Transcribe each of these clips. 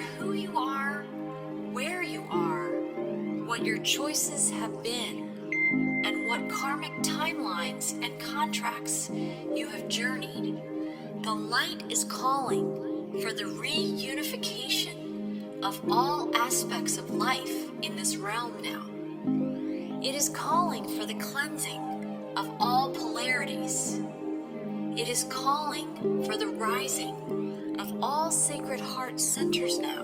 who you are, where you are, what your choices have been, and what karmic timelines and contracts you have journeyed, the light is calling for the reunification of all aspects of life in this realm now. It is calling for the cleansing of all polarities. It is calling for the rising of all sacred heart centers now.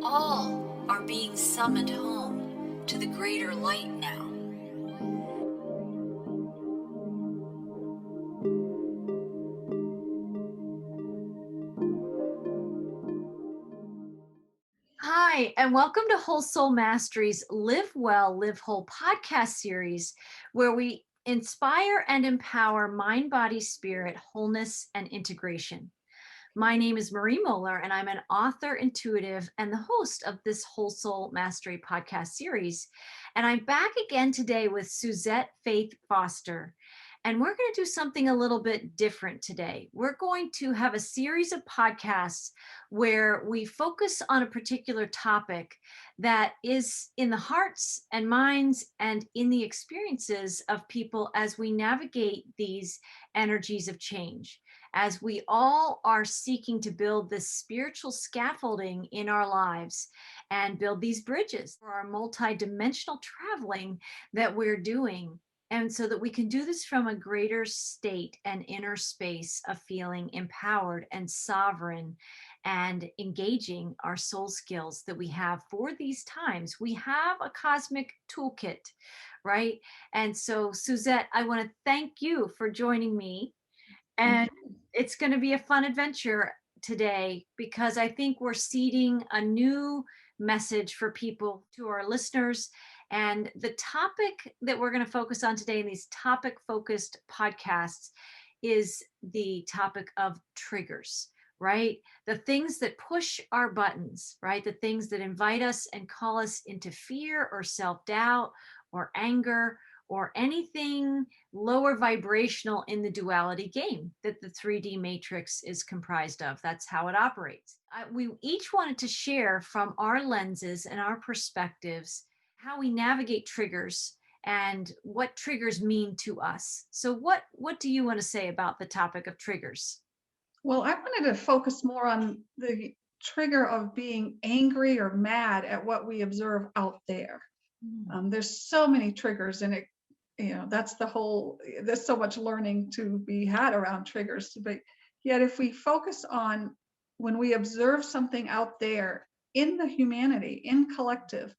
All are being summoned home to the greater light now. Hi, and welcome to Whole Soul Mastery's Live Well, Live Whole podcast series, where we inspire and empower mind, body, spirit, wholeness, and integration. My name is Marie Mohler, and I'm an author, intuitive, and the host of this Whole Soul Mastery podcast series. And I'm back again today with Suzette Faith Foster. And we're going to do something a little bit different today. We're going to have a series of podcasts where we focus on a particular topic that is in the hearts and minds and in the experiences of people as we navigate these energies of change, as we all are seeking to build this spiritual scaffolding in our lives and build these bridges for our multidimensional traveling that we're doing. And so that we can do this from a greater state and inner space of feeling empowered and sovereign and engaging our soul skills that we have for these times. We have a cosmic toolkit, right? And so, Suzette, I want to thank you for joining me. And it's going to be a fun adventure today because I think we're seeding a new message for people, to our listeners. And the topic that we're going to focus on today in these topic focused podcasts is the topic of triggers, right? The things that push our buttons, right? The things that invite us and call us into fear or self-doubt or anger or anything lower vibrational in the duality game that the 3D matrix is comprised of. That's how it operates. We each wanted to share from our lenses and our perspectives how we navigate triggers and what triggers mean to us. So what do you want to say about the topic of triggers? Well, I wanted to focus more on the trigger of being angry or mad at what we observe out there. There's so many triggers, and that's there's so much learning to be had around triggers. But yet, if we focus on when we observe something out there in the humanity, in collective,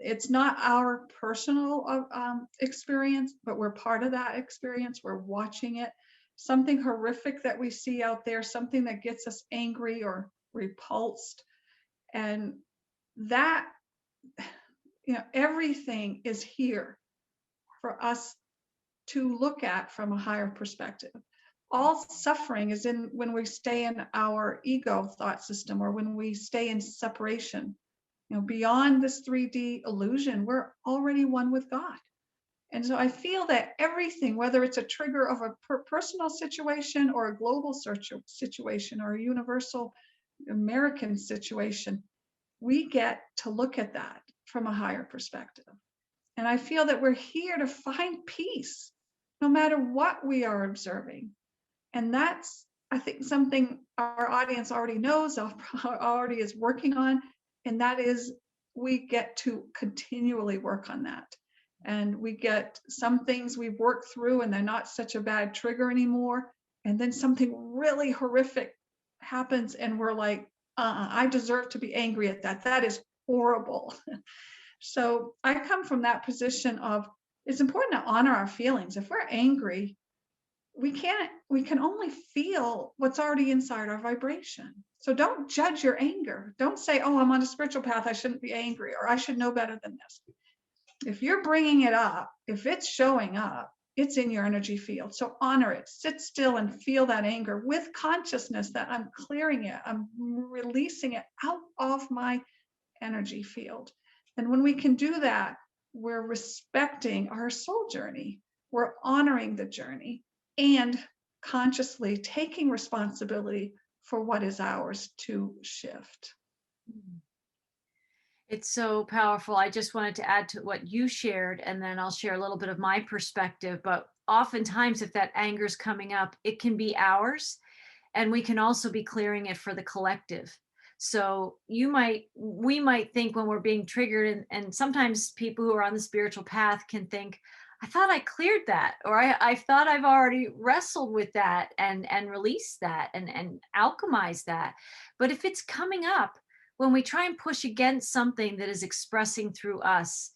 it's not our personal experience, but we're part of that experience. We're watching it. Something horrific that we see out there, something that gets us angry or repulsed. And that, everything is here for us to look at from a higher perspective. All suffering is in when we stay in our ego thought system or when we stay in separation. Beyond this 3D illusion, we're already one with God. And so I feel that everything, whether it's a trigger of a personal situation or a global situation or a universal American situation, we get to look at that from a higher perspective. And I feel that we're here to find peace, no matter what we are observing. And that's, I think, something our audience already knows, already is working on. And that is, we get to continually work on that. And we get some things we've worked through and they're not such a bad trigger anymore. And then something really horrific happens and we're like, I deserve to be angry at that. That is horrible. So I come from that position of it's important to honor our feelings. If we're angry, we can only feel what's already inside our vibration. So don't judge your anger. Don't say, oh, I'm on a spiritual path, I shouldn't be angry, or I should know better than this. If you're bringing it up, if it's showing up, it's in your energy field. So honor it, sit still and feel that anger with consciousness that I'm clearing it, I'm releasing it out of my energy field. And when we can do that, we're respecting our soul journey, we're honoring the journey, and consciously taking responsibility for what is ours to shift. It's so powerful. I just wanted to add to what you shared, and then I'll share a little bit of my perspective. But oftentimes, if that anger is coming up, it can be ours, and we can also be clearing it for the collective. So we might think when we're being triggered, and sometimes people who are on the spiritual path can think, I thought I cleared that, or I thought I've already wrestled with that and released that and alchemized that. But if it's coming up, when we try and push against something that is expressing through us,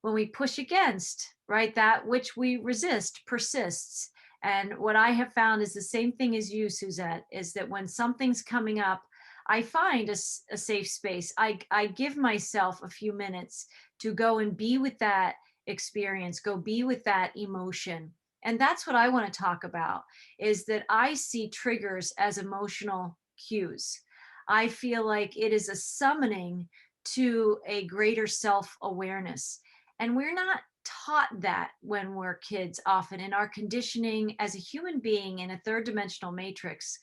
when we push against, right, that which we resist persists. And what I have found is the same thing as you, Suzette, is that when something's coming up, I find a safe space. I give myself a few minutes to go and be with that experience, go be with that emotion. And that's what I want to talk about, is that I see triggers as emotional cues. I feel like it is a summoning to a greater self awareness. And we're not taught that when we're kids, often in our conditioning as a human being in a third dimensional matrix.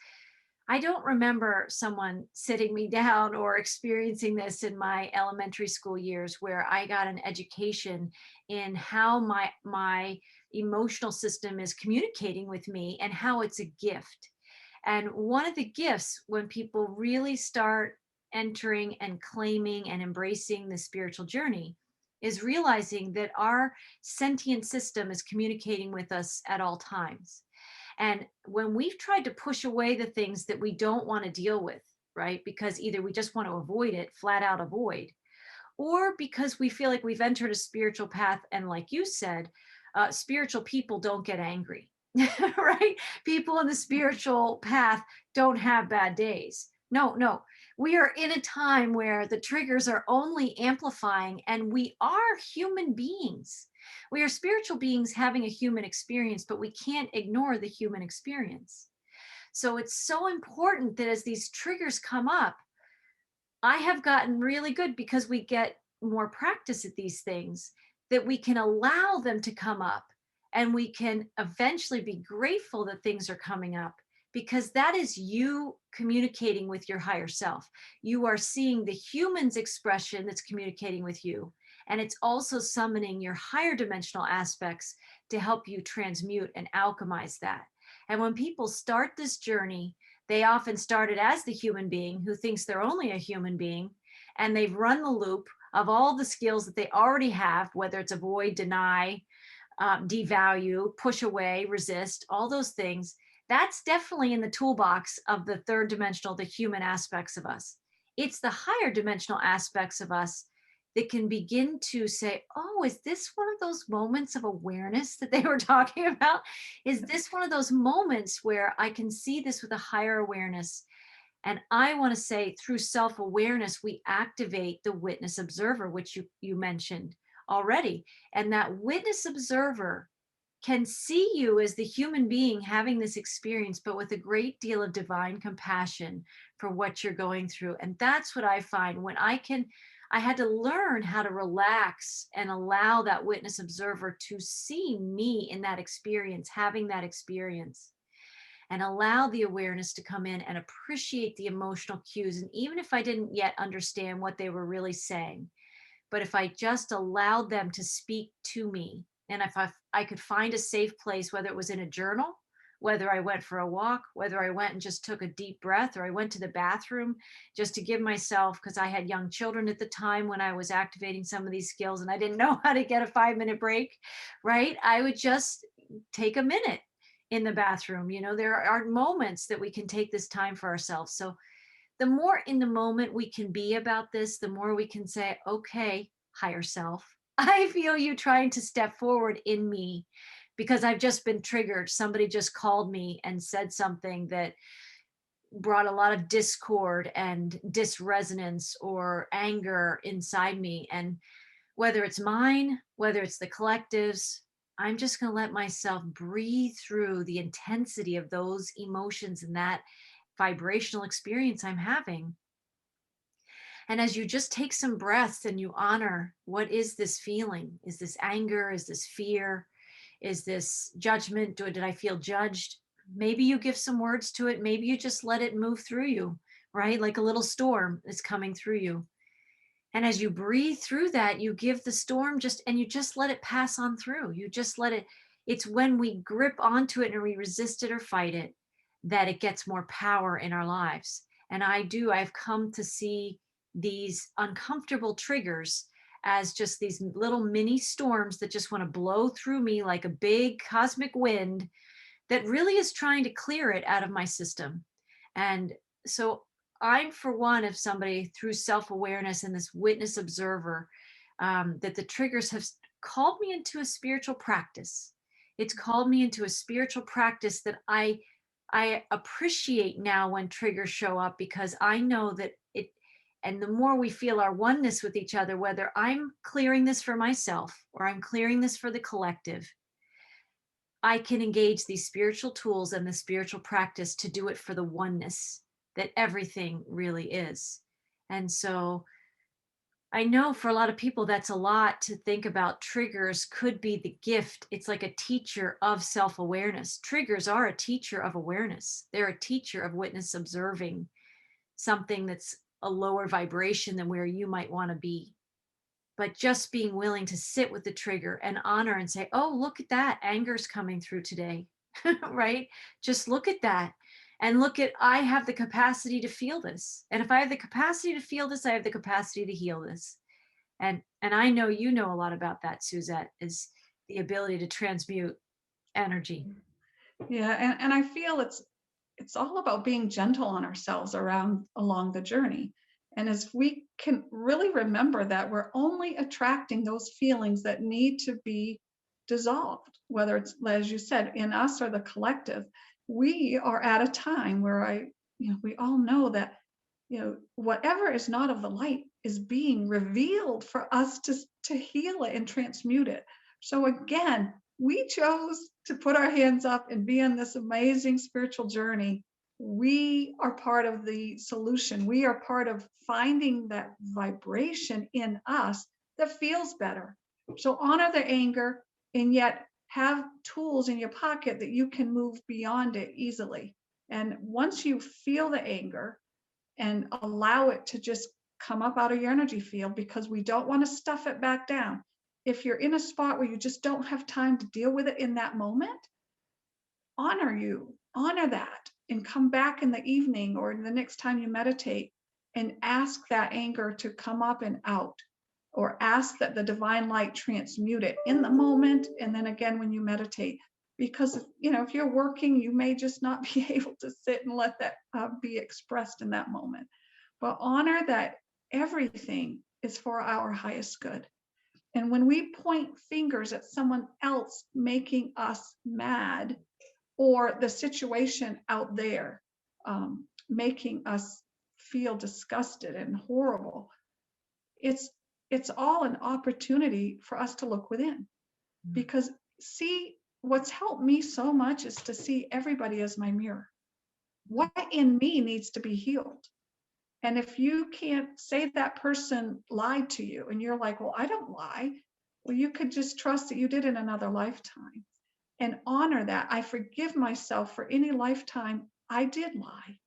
I don't remember someone sitting me down or experiencing this in my elementary school years where I got an education in how my emotional system is communicating with me and how it's a gift. And one of the gifts, when people really start entering and claiming and embracing the spiritual journey, is realizing that our sentient system is communicating with us at all times. And when we've tried to push away the things that we don't want to deal with, right? Because either we just want to avoid it, flat out avoid, or because we feel like we've entered a spiritual path. And like you said, spiritual people don't get angry, right? People in the spiritual path don't have bad days. No, no. We are in a time where the triggers are only amplifying, and we are human beings. We are spiritual beings having a human experience, but we can't ignore the human experience. So it's so important that as these triggers come up, I have gotten really good because we get more practice at these things, that we can allow them to come up, and we can eventually be grateful that things are coming up, because that is you communicating with your higher self. You are seeing the human's expression that's communicating with you. And it's also summoning your higher dimensional aspects to help you transmute and alchemize that. And when people start this journey, they often started as the human being who thinks they're only a human being, and they've run the loop of all the skills that they already have, whether it's avoid, deny, devalue, push away, resist, all those things. That's definitely in the toolbox of the third dimensional, the human aspects of us. It's the higher dimensional aspects of us that can begin to say, oh, is this one of those moments of awareness that they were talking about? Is this one of those moments where I can see this with a higher awareness? And I want to say, through self awareness, we activate the witness observer, which you mentioned already. And that witness observer can see you as the human being having this experience, but with a great deal of divine compassion for what you're going through. And that's what I find when I had to learn how to relax and allow that witness observer to see me in that experience, having that experience, and allow the awareness to come in and appreciate the emotional cues. And even if I didn't yet understand what they were really saying, but if I just allowed them to speak to me, and if I could find a safe place, whether it was in a journal, whether I went for a walk, whether I went and just took a deep breath, or I went to the bathroom just to give myself, because I had young children at the time when I was activating some of these skills and I didn't know how to get a 5-minute break, right? I would just take a minute in the bathroom. You know, there are moments that we can take this time for ourselves. So the more in the moment we can be about this, the more we can say, okay, higher self, I feel you trying to step forward in me because I've just been triggered. Somebody just called me and said something that brought a lot of discord and disresonance or anger inside me. And whether it's mine, whether it's the collectives, I'm just going to let myself breathe through the intensity of those emotions and that vibrational experience I'm having. And as you just take some breaths and you honor, what is this feeling? Is this anger? Is this fear? Is this judgment? Did I feel judged? Maybe you give some words to it. Maybe you just let it move through you, right? Like a little storm is coming through you. And as you breathe through that, you give the storm and you just let it pass on through. You just let it, it's when we grip onto it and we resist it or fight it that it gets more power in our lives. And I've come to see these uncomfortable triggers as just these little mini storms that just want to blow through me like a big cosmic wind that really is trying to clear it out of my system. And so I'm, for one, of somebody through self awareness and this witness observer, that the triggers have called me into a spiritual practice. It's called me into a spiritual practice that I appreciate now when triggers show up, because I know that it, and the more we feel our oneness with each other, whether I'm clearing this for myself or I'm clearing this for the collective, I can engage these spiritual tools and the spiritual practice to do it for the oneness that everything really is. And so I know for a lot of people, that's a lot to think about. Triggers could be the gift. It's like a teacher of self awareness. Triggers are a teacher of awareness, they're a teacher of witness observing something that's a lower vibration than where you might want to be. But just being willing to sit with the trigger and honor and say, oh, look at that, anger's coming through today. Right? Just look at that and look at, I have the capacity to feel this. And if I have the capacity to feel this, I have the capacity to heal this. And I know you know a lot about that, Suzette, is the ability to transmute energy. Yeah, and I feel it's all about being gentle on ourselves along the journey. And as we can really remember that we're only attracting those feelings that need to be dissolved, whether it's, as you said, in us or the collective. We are at a time where we all know that, whatever is not of the light is being revealed for us to heal it and transmute it. So again, we chose to put our hands up and be on this amazing spiritual journey. We are part of the solution. We are part of finding that vibration in us that feels better. So honor the anger, and yet have tools in your pocket that you can move beyond it easily. And once you feel the anger and allow it to just come up out of your energy field, because we don't want to stuff it back down. If you're in a spot where you just don't have time to deal with it in that moment, honor that, and come back in the evening or the next time you meditate and ask that anger to come up and out, or ask that the divine light transmute it in the moment and then again when you meditate. Because if you're working, you may just not be able to sit and let that be expressed in that moment. But honor that everything is for our highest good. And when we point fingers at someone else making us mad, or the situation out there making us feel disgusted and horrible, it's all an opportunity for us to look within. Because see, what's helped me so much is to see everybody as my mirror. What in me needs to be healed? And if you can't say that person lied to you and you're like, well, I don't lie. Well, you could just trust that you did in another lifetime and honor that. I forgive myself for any lifetime I did lie.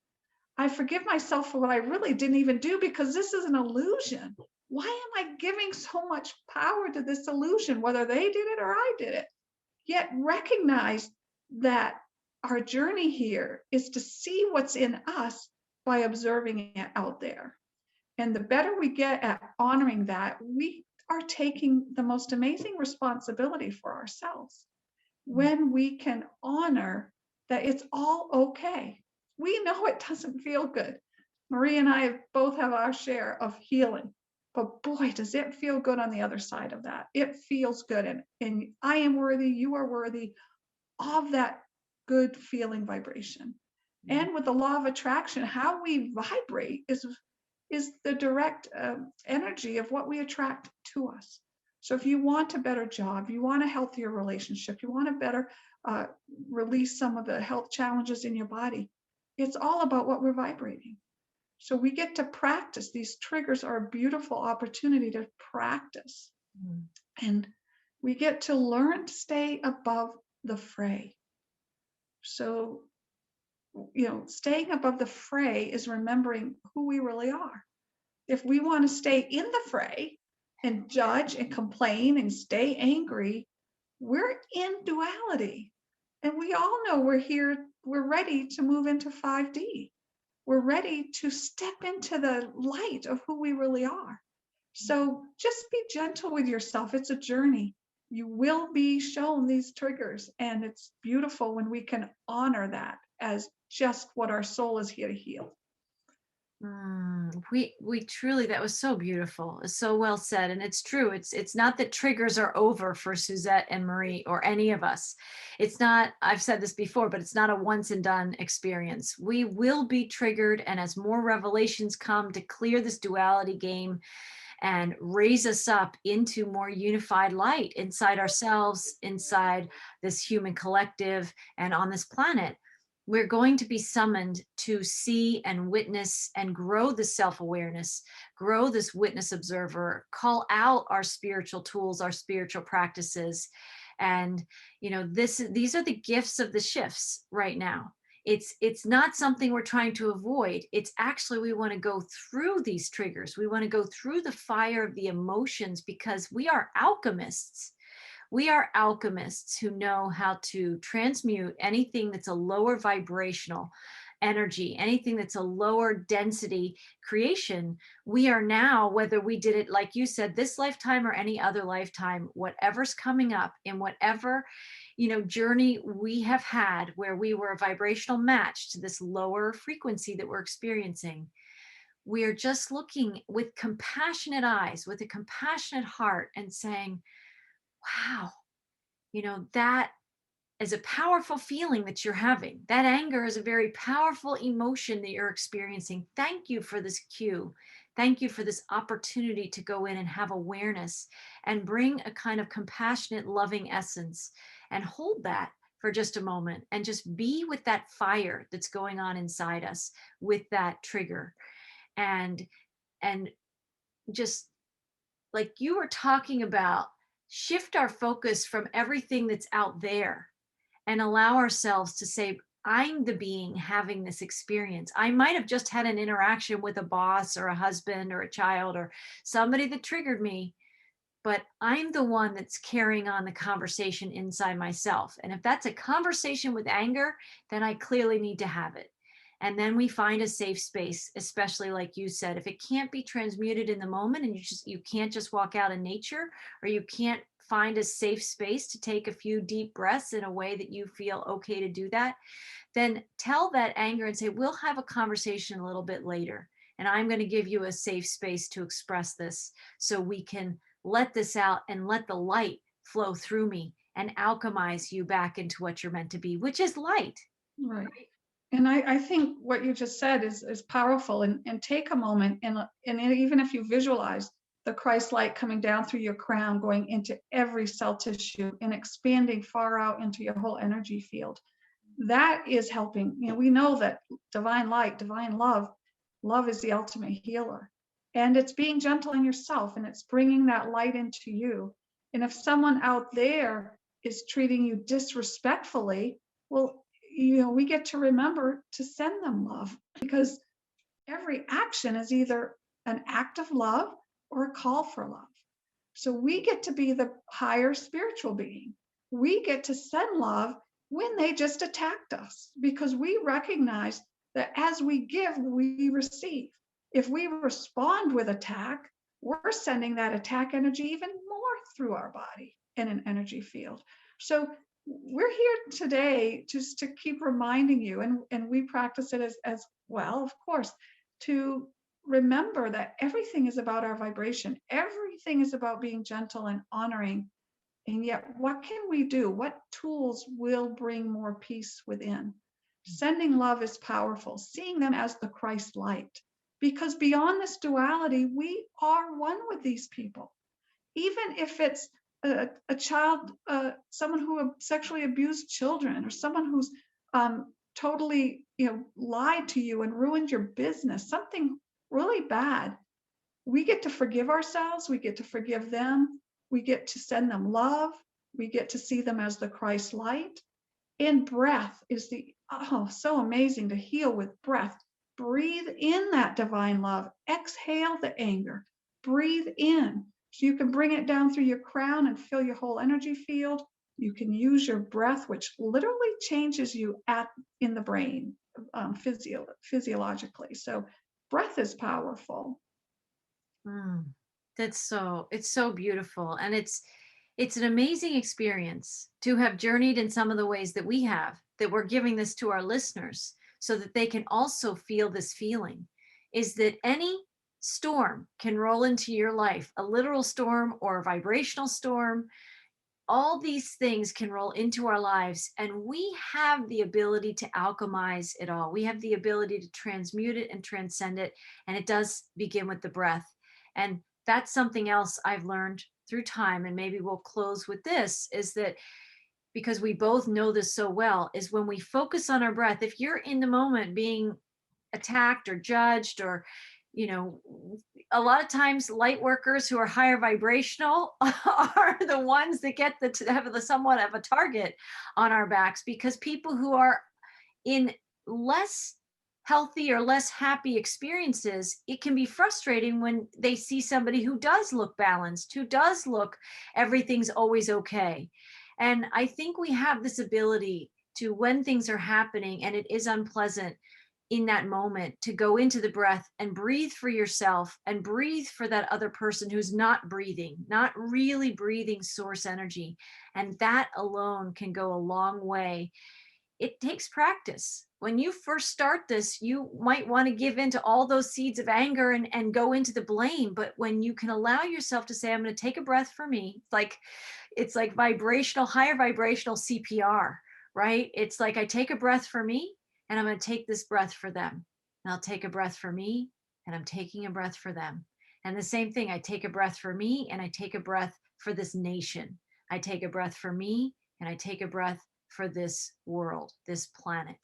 I forgive myself for what I really didn't even do, because this is an illusion. Why am I giving so much power to this illusion, whether they did it or I did it? Yet recognize that our journey here is to see what's in us by observing it out there. And the better we get at honoring that, we are taking the most amazing responsibility for ourselves. When we can honor that it's all okay. We know it doesn't feel good. Marie and I both have our share of healing, but boy, does it feel good on the other side of that. It feels good. And I am worthy, you are worthy of that good feeling vibration. And with the law of attraction, how we vibrate is the direct energy of what we attract to us. So if you want a better job, you want a healthier relationship, you want to better release some of the health challenges in your body, it's all about what we're vibrating. So we get to practice. These triggers are a beautiful opportunity to practice. And we get to learn to stay above the fray. So, staying above the fray is remembering who we really are. If we want to stay in the fray and judge and complain and stay angry, we're in duality. And we all know we're ready to move into 5D. We're ready to step into the light of who we really are. So just be gentle with yourself. It's a journey. You will be shown these triggers, and it's beautiful when we can honor that as just what our soul is here to heal. We truly, that was so beautiful. It's so well said. And it's true. It's not that triggers are over for Suzette and Marie or any of us. It's not, I've said this before, but it's not a once and done experience. We will be triggered. And as more revelations come to clear this duality game and raise us up into more unified light inside ourselves, inside this human collective, and on this planet, we're going to be summoned to see and witness and grow this self-awareness, grow this witness observer, call out our spiritual tools, our spiritual practices. And, these are the gifts of the shifts right now. It's not something we're trying to avoid. It's actually, we want to go through these triggers. We want to go through the fire of the emotions, because we are alchemists. We are alchemists who know how to transmute anything that's a lower vibrational energy, anything that's a lower density creation. We are now, whether we did it, like you said, this lifetime or any other lifetime, whatever's coming up in whatever, journey we have had where we were a vibrational match to this lower frequency that we're experiencing. We are just looking with compassionate eyes, with a compassionate heart, and saying, wow, that is a powerful feeling that you're having. That anger is a very powerful emotion that you're experiencing. Thank you for this cue. Thank you for this opportunity to go in and have awareness and bring a kind of compassionate, loving essence, and hold that for just a moment and just be with that fire that's going on inside us with that trigger. And just like you were talking about, shift our focus from everything that's out there and allow ourselves to say, I'm the being having this experience. I might have just had an interaction with a boss or a husband or a child or somebody that triggered me, but I'm the one that's carrying on the conversation inside myself. And if that's a conversation with anger, then I clearly need to have it. And then we find a safe space, especially like you said, if it can't be transmuted in the moment and you can't just walk out in nature, or you can't find a safe space to take a few deep breaths in a way that you feel okay to do that, then tell that anger and say, we'll have a conversation a little bit later. And I'm going to give you a safe space to express this so we can let this out and let the light flow through me and alchemize you back into what you're meant to be, which is light. Right. And I think what you just said is powerful. And take a moment and even if you visualize the Christ light coming down through your crown, going into every cell tissue and expanding far out into your whole energy field, that is helping. We know that divine light, divine love is the ultimate healer. And it's being gentle in yourself, and it's bringing that light into you. And if someone out there is treating you disrespectfully, well, we get to remember to send them love, because every action is either an act of love or a call for love. So we get to be the higher spiritual being. We get to send love when they just attacked us, because we recognize that as we give, we receive. If we respond with attack, we're sending that attack energy even more through our body in an energy field. So we're here today just to keep reminding you, and we practice it as well, of course, to remember that everything is about our vibration. Everything is about being gentle and honoring. And yet, what can we do? What tools will bring more peace within? Sending love is powerful, seeing them as the Christ light, because beyond this duality, we are one with these people. Even if it's a child, someone who sexually abused children, or someone who's totally, lied to you and ruined your business, something really bad, we get to forgive ourselves. We get to forgive them. We get to send them love. We get to see them as the Christ light. And breath is so amazing to heal with breath. breathe in that divine love, exhale the anger, breathe in. So you can bring it down through your crown and fill your whole energy field. You can use your breath, which literally changes you in the brain, physiologically. So breath is powerful. Mm, it's so beautiful. And it's an amazing experience to have journeyed in some of the ways that we have, that we're giving this to our listeners so that they can also feel this feeling, is that any storm can roll into your life, a literal storm or a vibrational storm. All these things can roll into our lives, and we have the ability to alchemize it all. We have the ability to transmute it and transcend it. And it does begin with the breath. And that's something else I've learned through time. And maybe we'll close with this, is that because we both know this so well, is when we focus on our breath, if you're in the moment being attacked or judged, or a lot of times light workers who are higher vibrational are the ones that get to have the somewhat of a target on our backs, because people who are in less healthy or less happy experiences, it can be frustrating when they see somebody who does look balanced, who does look everything's always okay. And I think we have this ability to, when things are happening and it is unpleasant in that moment, to go into the breath and breathe for yourself and breathe for that other person who's not breathing, not really breathing source energy. And that alone can go a long way. It takes practice. When you first start this, you might want to give into all those seeds of anger and go into the blame. But when you can allow yourself to say, I'm going to take a breath for me, it's like vibrational, higher vibrational CPR, right? It's like, I take a breath for me, and I'm going to take this breath for them. And I'll take a breath for me, and I'm taking a breath for them. And the same thing, I take a breath for me, and I take a breath for this nation. I take a breath for me, and I take a breath for this world, this planet.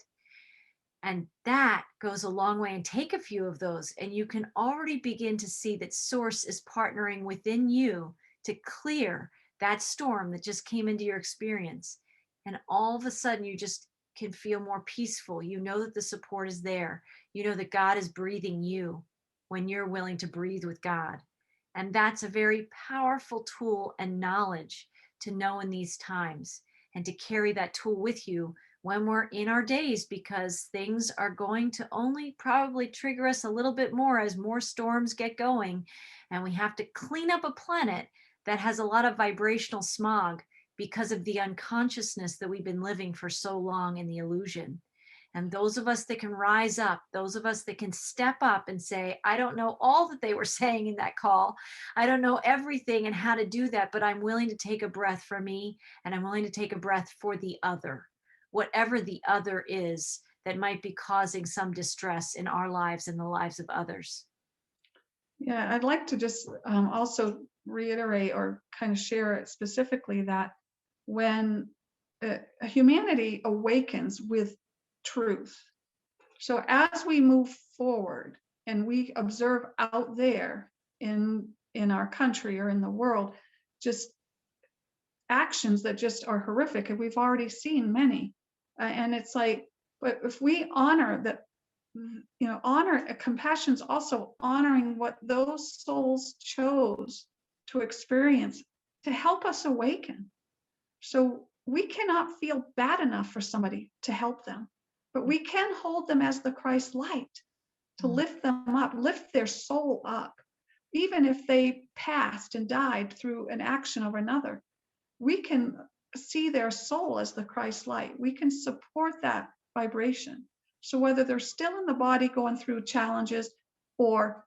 And that goes a long way. And take a few of those, and you can already begin to see that source is partnering within you to clear that storm that just came into your experience. And all of a sudden, you just can feel more peaceful. You know that the support is there. You know that God is breathing you when you're willing to breathe with God. And that's a very powerful tool and knowledge to know in these times, and to carry that tool with you when we're in our days, because things are going to only probably trigger us a little bit more as more storms get going. And we have to clean up a planet that has a lot of vibrational smog because of the unconsciousness that we've been living for so long in the illusion. And those of us that can rise up, those of us that can step up and say, I don't know all that they were saying in that call. I don't know everything and how to do that, but I'm willing to take a breath for me, and I'm willing to take a breath for the other, whatever the other is that might be causing some distress in our lives and the lives of others. Yeah, I'd like to just also reiterate or kind of share it specifically that when humanity awakens with truth, so as we move forward and we observe out there in our country or in the world, just actions that just are horrific, and we've already seen many, and it's like, but if we honor that, honor, compassion's also honoring what those souls chose to experience to help us awaken. So we cannot feel bad enough for somebody to help them, but we can hold them as the Christ light, to lift them up, lift their soul up. Even if they passed and died through an action of another, we can see their soul as the Christ light. We can support that vibration. So whether they're still in the body going through challenges or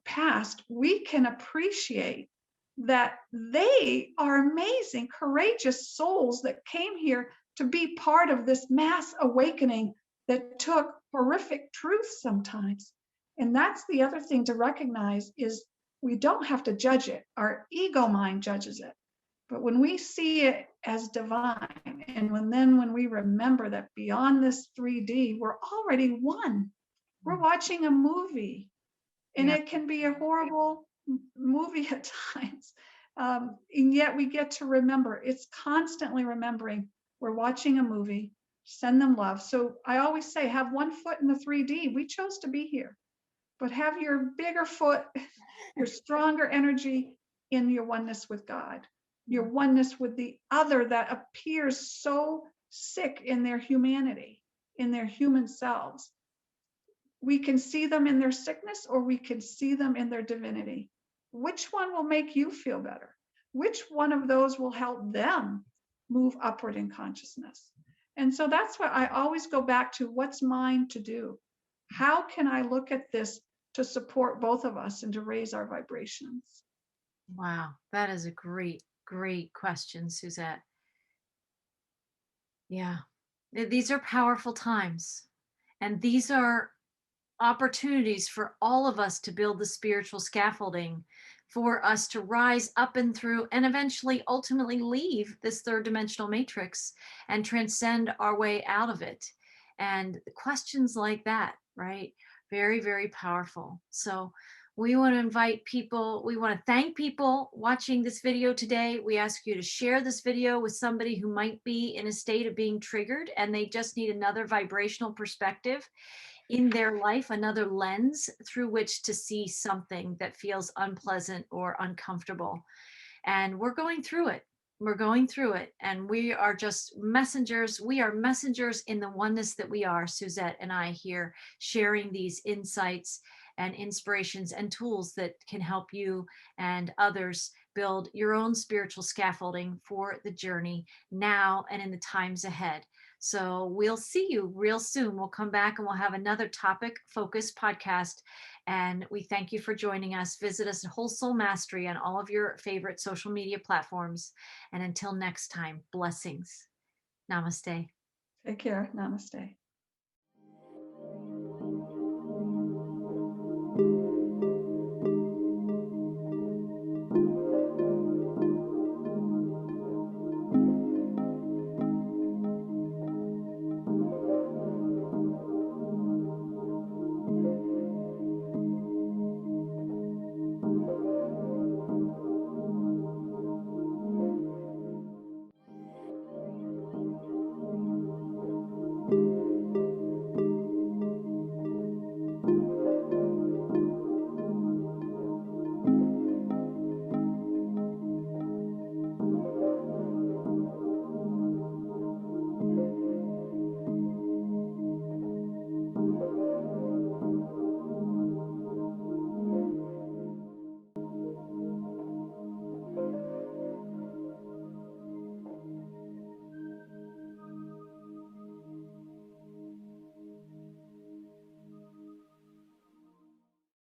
past, we can appreciate that they are amazing, courageous souls that came here to be part of this mass awakening that took horrific truth sometimes. And that's the other thing to recognize, is we don't have to judge it. Our ego mind judges it. But when we see it as divine, and when we remember that beyond this 3D, we're already one. We're watching a movie, and it can be a horrible movie at times. And yet we get to remember, it's constantly remembering we're watching a movie. send them love. So I always say, have one foot in the 3D. We chose to be here, but have your bigger foot, your stronger energy in your oneness with God, your oneness with the other that appears so sick in their humanity, in their human selves. We can see them in their sickness, or we can see them in their divinity. Which one will make you feel better? Which one of those will help them move upward in consciousness? And so that's why I always go back to what's mine to do. How can I look at this to support both of us and to raise our vibrations? Wow, that is a great, great question, Suzette. Yeah, these are powerful times, and these are opportunities for all of us to build the spiritual scaffolding for us to rise up and through and eventually ultimately leave this third dimensional matrix and transcend our way out of it. And questions like that, right? Very, very powerful. So we want to invite people, we want to thank people watching this video today. We ask you to share this video with somebody who might be in a state of being triggered and they just need another vibrational perspective in their life, another lens through which to see something that feels unpleasant or uncomfortable. And we're going through it. We're going through it. And we are just messengers. We are messengers in the oneness that we are, Suzette and I here, sharing these insights and inspirations and tools that can help you and others build your own spiritual scaffolding for the journey now and in the times ahead. So we'll see you real soon. We'll come back and we'll have another topic focused podcast. And we thank you for joining us. Visit us at Whole Soul Mastery on all of your favorite social media platforms. And until next time, blessings. Namaste. Take care. Namaste.